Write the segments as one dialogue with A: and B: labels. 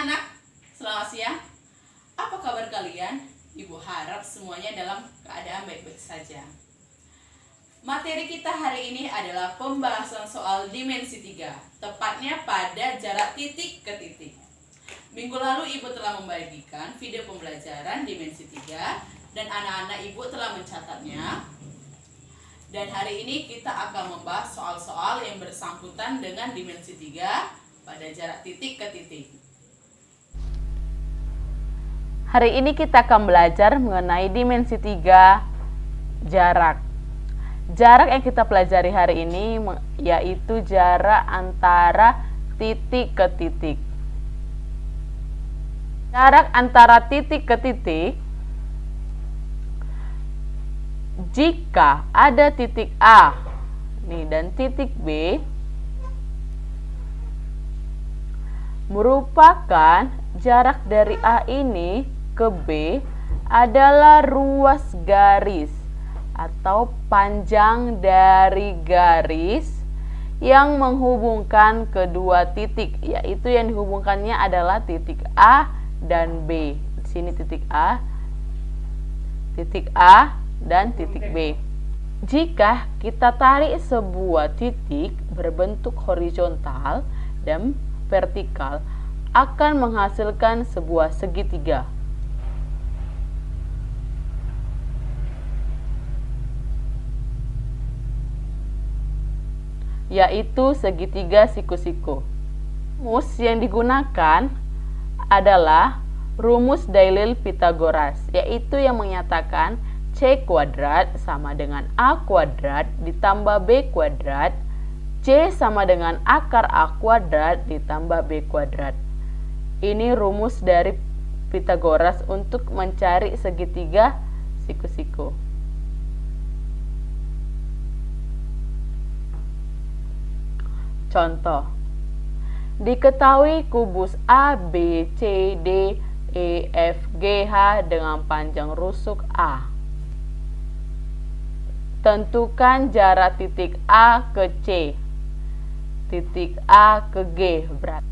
A: anak-anak, selamat siang. Apa kabar kalian? Ibu harap semuanya dalam keadaan baik-baik saja. Materi kita hari ini adalah pembahasan soal dimensi 3, tepatnya pada jarak titik ke titik. Minggu lalu Ibu telah membagikan video pembelajaran dimensi 3 dan anak-anak Ibu telah mencatatnya. Dan hari ini kita akan membahas soal-soal yang bersangkutan dengan dimensi 3 pada jarak titik ke titik.
B: Hari ini kita akan belajar mengenai dimensi 3, jarak. Jarak yang kita pelajari hari ini yaitu jarak antara titik ke titik. Jarak antara titik ke titik, jika ada titik A dan titik B, merupakan jarak dari A ini ke B adalah ruas garis atau panjang dari garis yang menghubungkan kedua titik, yaitu yang dihubungkannya adalah titik A dan B. Di sini titik A dan titik B. Jika kita tarik sebuah titik berbentuk horizontal dan vertikal, akan menghasilkan sebuah segitiga. Yaitu segitiga siku-siku. Rumus yang digunakan adalah rumus Dalil-Pythagoras, yaitu yang menyatakan C kuadrat sama dengan A kuadrat ditambah B kuadrat, C sama dengan akar A kuadrat ditambah B kuadrat. Ini rumus dari Pythagoras untuk mencari segitiga siku-siku. Contoh, diketahui kubus A, B, C, D, E, F, G, H dengan panjang rusuk A. Tentukan jarak titik A ke C, titik A ke G berat.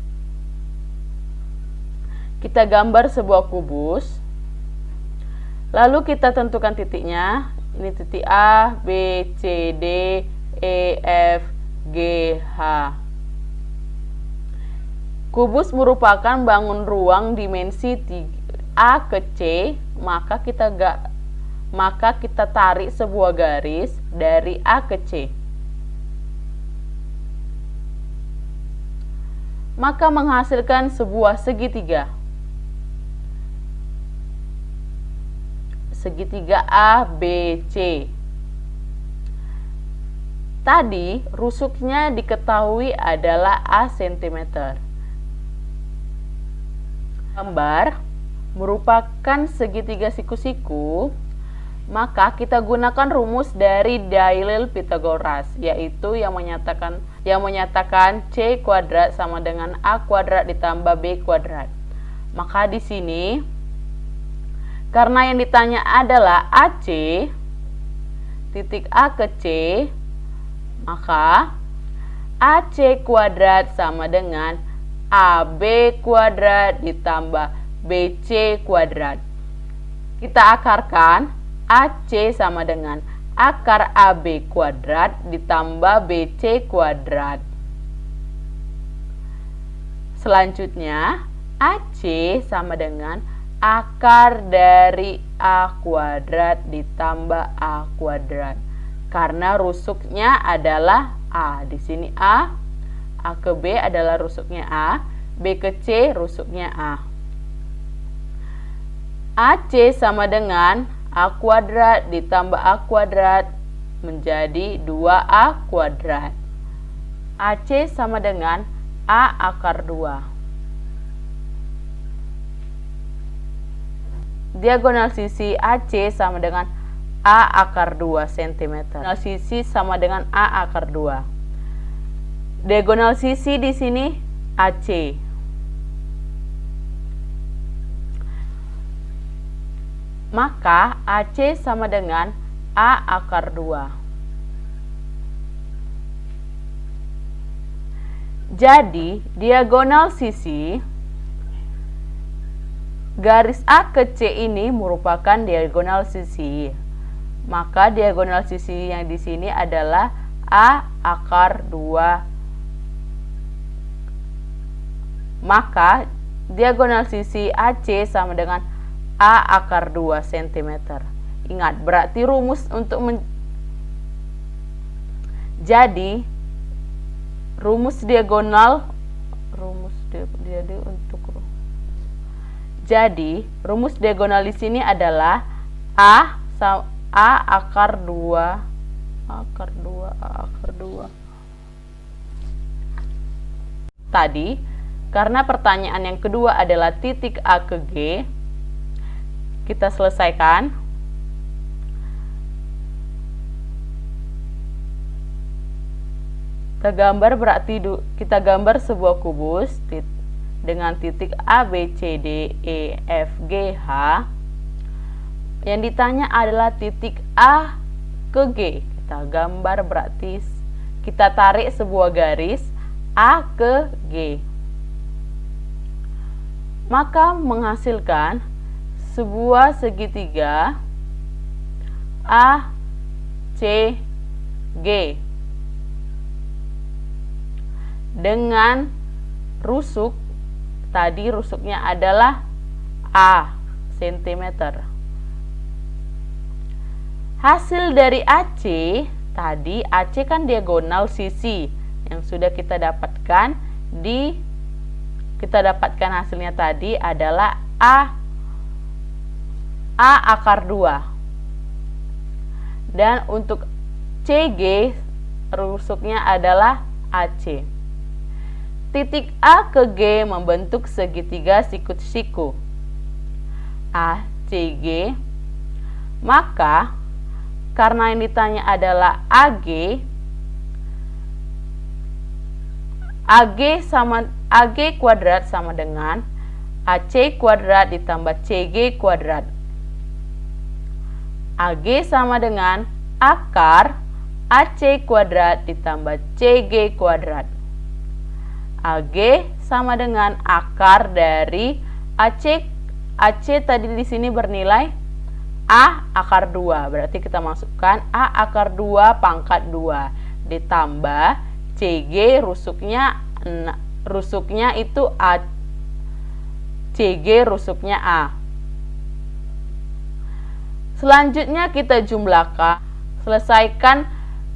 B: Kita gambar sebuah kubus, lalu kita tentukan titiknya. Ini titik A, B, C, D, E, F, G, H. Kubus merupakan bangun ruang dimensi A ke C, maka kita tarik sebuah garis dari A ke C. Maka menghasilkan sebuah segitiga. Segitiga A, B, C. Tadi rusuknya diketahui adalah A cm. Gambar merupakan segitiga siku-siku, maka kita gunakan rumus dari Dalil-Pythagoras, yaitu yang menyatakan C kuadrat sama dengan A kuadrat ditambah B kuadrat. Maka di sini karena yang ditanya adalah AC, titik A ke C, maka AC kuadrat sama dengan AB kuadrat ditambah BC kuadrat. Kita akarkan, AC sama dengan akar AB kuadrat ditambah BC kuadrat. Selanjutnya, AC sama dengan akar dari A kuadrat ditambah A kuadrat. Karena rusuknya adalah A. Di sini A ke B adalah rusuknya A, B ke C rusuknya A. AC sama dengan A kuadrat ditambah A kuadrat menjadi 2A kuadrat. AC sama dengan A akar 2. Diagonal sisi AC sama dengan A akar 2 cm. Diagonal sisi sama dengan A akar 2. Diagonal sisi di sini AC. Maka AC sama dengan A akar 2. Jadi, diagonal sisi garis A ke C ini merupakan diagonal sisi. Maka diagonal sisi yang di sini adalah A akar 2. Maka diagonal sisi AC sama dengan A akar 2 cm. Ingat, berarti rumus untuk jadi rumus diagonal di sini adalah A akar 2 A akar 2. Tadi karena pertanyaan yang kedua adalah titik A ke G, kita selesaikan. Kita gambar sebuah kubus dengan titik A, B, C, D, E, F, G, H. Yang ditanya adalah titik A ke G. Kita gambar berarti kita tarik sebuah garis A ke G. Maka menghasilkan sebuah segitiga A, C, G dengan rusuk, tadi rusuknya adalah A cm. Hasil dari AC, tadi AC kan diagonal sisi yang sudah kita dapatkan hasilnya tadi adalah A akar 2. Dan untuk CG rusuknya adalah AC. Titik A ke G membentuk segitiga siku-siku ACG. Maka karena yang ditanya adalah AG kuadrat sama dengan AC kuadrat ditambah CG kuadrat. AG sama dengan akar AC kuadrat ditambah CG kuadrat. AG sama dengan akar dari AC tadi di sini bernilai A akar 2. Berarti kita masukkan A akar 2 pangkat 2 ditambah CG rusuknya itu A. CG rusuknya A. Selanjutnya kita jumlahkan, selesaikan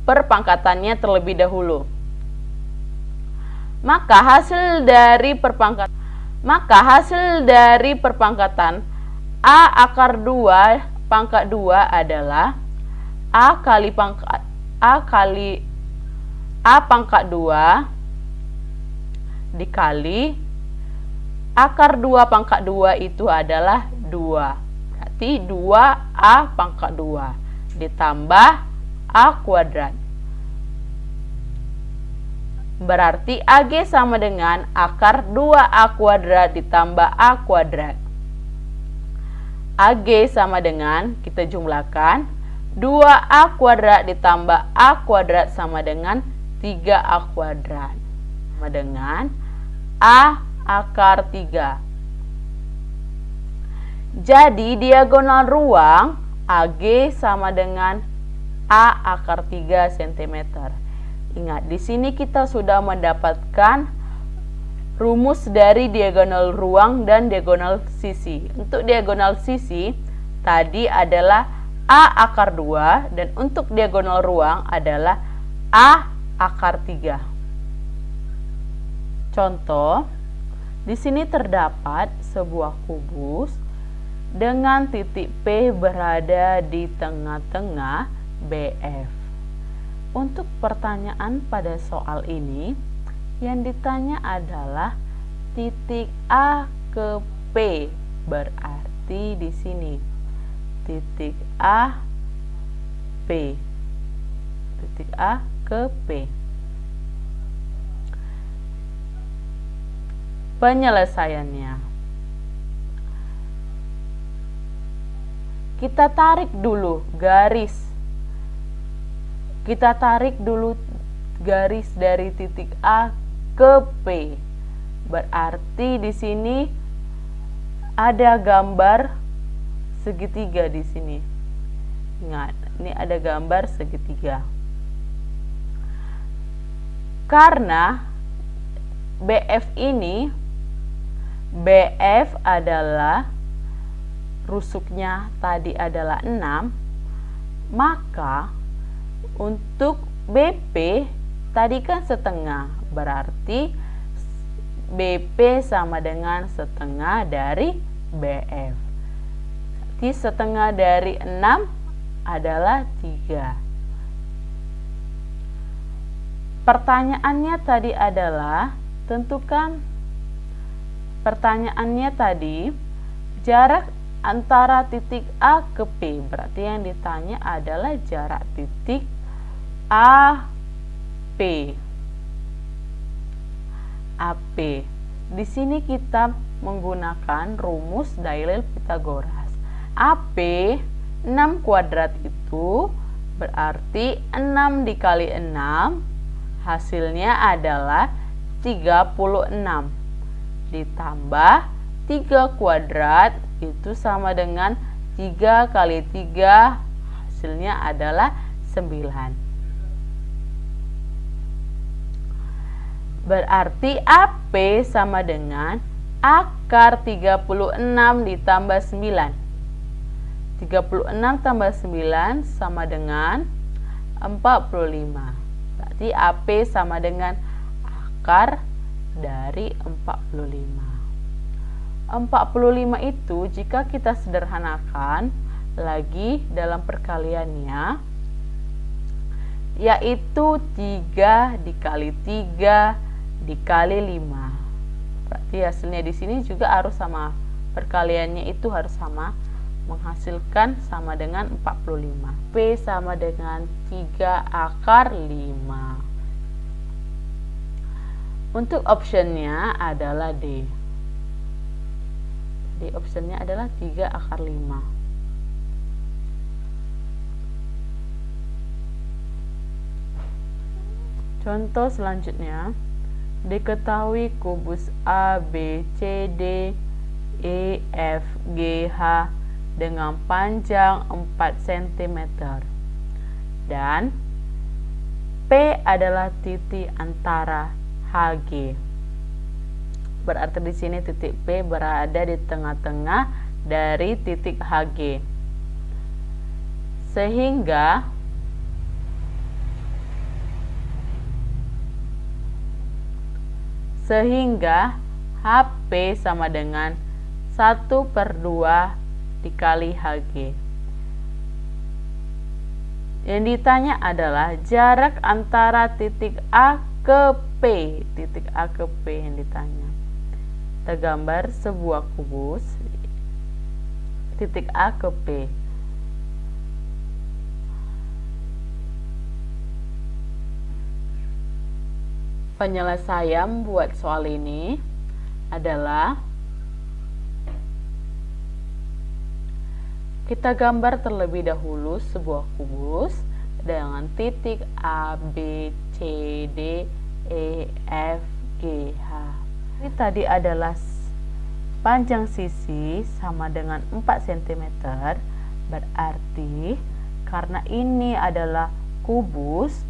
B: perpangkatannya terlebih dahulu. Maka hasil dari perpangkatan A akar 2 pangkat 2 adalah A pangkat 2 dikali akar 2 pangkat 2 itu adalah 2. Berarti 2A pangkat 2 ditambah A kuadrat. Berarti AG sama dengan akar 2A kuadrat ditambah A kuadrat. AG sama dengan, kita jumlahkan, 2A kuadrat ditambah A kuadrat sama dengan 3A kuadrat. Sama dengan A akar 3. Jadi diagonal ruang AG sama dengan A akar 3 cm. Ingat, di sini kita sudah mendapatkan rumus dari diagonal ruang dan diagonal sisi. Untuk diagonal sisi tadi adalah A akar 2 dan untuk diagonal ruang adalah A akar 3. Contoh, di sini terdapat sebuah kubus dengan titik P berada di tengah-tengah BF. Untuk pertanyaan pada soal ini, yang ditanya adalah titik A ke P. Berarti di sini titik A P. Titik A ke P. Penyelesaiannya, kita tarik dulu garis. Kita tarik dulu garis dari titik A ke P. Berarti di sini ada gambar segitiga di sini. Ingat, ini ada gambar segitiga. Karena BF ini, BF adalah rusuknya tadi adalah 6, maka untuk BP tadi kan setengah, berarti BP sama dengan setengah dari BF. Jadi setengah dari 6 adalah 3. Pertanyaannya tadi adalah pertanyaannya tadi jarak antara titik A ke P. Berarti yang ditanya adalah jarak titik A P. AP. Di sini kita menggunakan rumus dalil Pythagoras. AP 6 kuadrat itu berarti 6 dikali 6 hasilnya adalah 36. Ditambah 3 kuadrat itu sama dengan 3 kali 3 hasilnya adalah 9. Berarti AP sama dengan akar 36 ditambah 9. 36 tambah 9 sama dengan 45. Berarti AP sama dengan akar dari 45. 45 itu jika kita sederhanakan lagi dalam perkaliannya, yaitu 3 dikali 3 dikali 5. Berarti hasilnya di sini juga harus sama. Perkaliannya itu harus sama, menghasilkan sama dengan 45. P sama dengan 3 akar 5. Untuk optionnya adalah D. Jadi optionnya adalah 3 akar 5. Contoh selanjutnya, diketahui kubus A, B, C, D, E, F, G, H dengan panjang 4 cm dan P adalah titik antara HG. Berarti di sini titik P berada di tengah-tengah dari titik HG. Sehingga HP sama dengan 1/2 dikali HG. Yang ditanya adalah jarak antara titik A ke P. Titik A ke P yang ditanya. Kita gambar sebuah kubus titik A ke P. Penyelesaian buat soal ini adalah kita gambar terlebih dahulu sebuah kubus dengan titik A, B, C, D, E, F, G, H. Ini tadi adalah panjang sisi sama dengan 4 cm. Berarti karena ini adalah kubus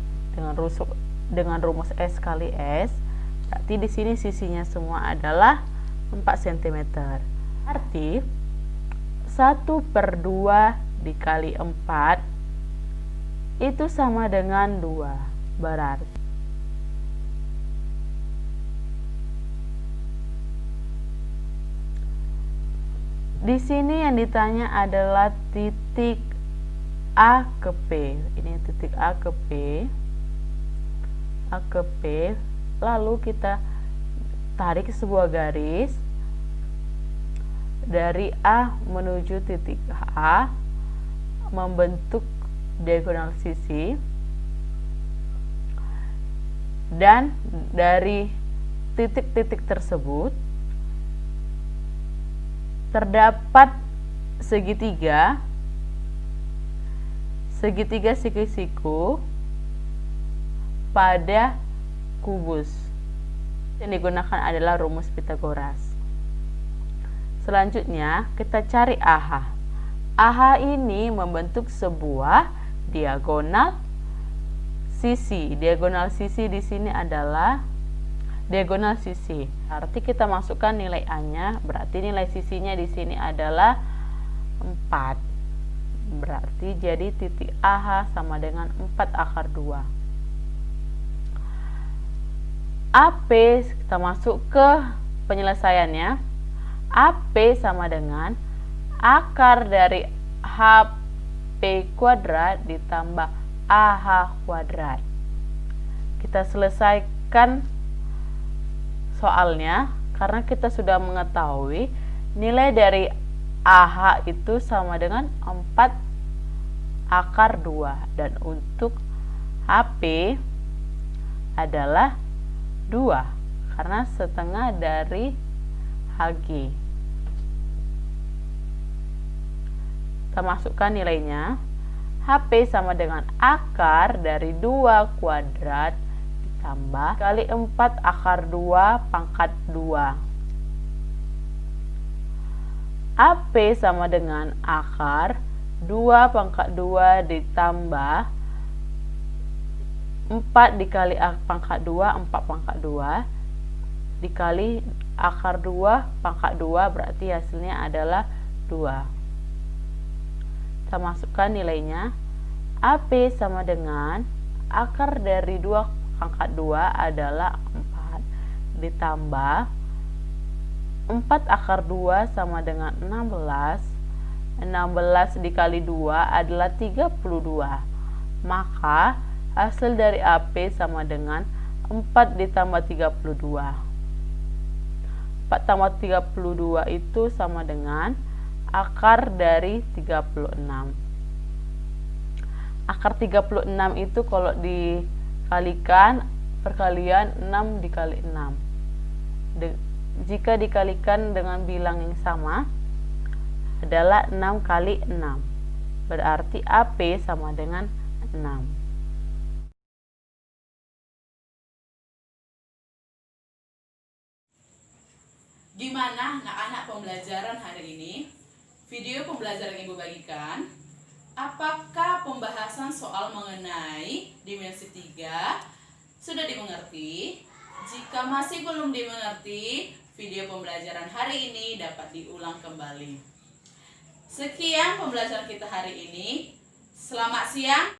B: dengan rumus S kali S, berarti di sini sisinya semua adalah 4 cm. Arti 1/2 dikali 4 itu sama dengan 2. Berarti di sini yang ditanya adalah titik A ke P. Ini titik A ke P. A ke P, lalu kita tarik sebuah garis dari A menuju titik A, membentuk diagonal sisi, dan dari titik-titik tersebut terdapat segitiga siku-siku pada kubus. Yang digunakan adalah rumus Pythagoras. Selanjutnya kita cari AH. AH ini membentuk sebuah diagonal sisi. Diagonal sisi di sini adalah diagonal sisi. Arti kita masukkan nilai A-nya, berarti nilai sisinya di sini adalah 4. Berarti jadi titik AH sama dengan 4 akar 2. AP kita masuk ke penyelesaiannya. AP sama dengan akar dari HP kuadrat ditambah AH kuadrat. Kita selesaikan soalnya karena kita sudah mengetahui nilai dari AH itu sama dengan 4 akar 2 dan untuk HP adalah 2 karena setengah dari HG. Kita masukkan nilainya. HP sama dengan akar dari 2 kuadrat ditambah kali 4 akar 2 pangkat 2. AP sama dengan akar 2 pangkat 2 ditambah 4 dikali pangkat 2, 4 pangkat 2 dikali akar 2 pangkat 2, berarti hasilnya adalah 2. Kita masukkan nilainya. AP sama dengan akar dari 2 pangkat 2 adalah 4 ditambah 4 akar 2 sama dengan 16. 16 dikali 2 adalah 32. Maka hasil dari AP sama dengan 4 ditambah 32. 4 tambah 32 itu sama dengan akar dari 36. Akar 36 itu kalau dikalikan perkalian 6 dikali 6. Jika dikalikan dengan bilang yang sama adalah 6 kali 6. Berarti AP sama dengan 6.
A: Gimana anak-anak pembelajaran hari ini? Video pembelajaran yang Ibu bagikan, apakah pembahasan soal mengenai dimensi 3 sudah dimengerti? Jika masih belum dimengerti, video pembelajaran hari ini dapat diulang kembali. Sekian pembelajaran kita hari ini. Selamat siang.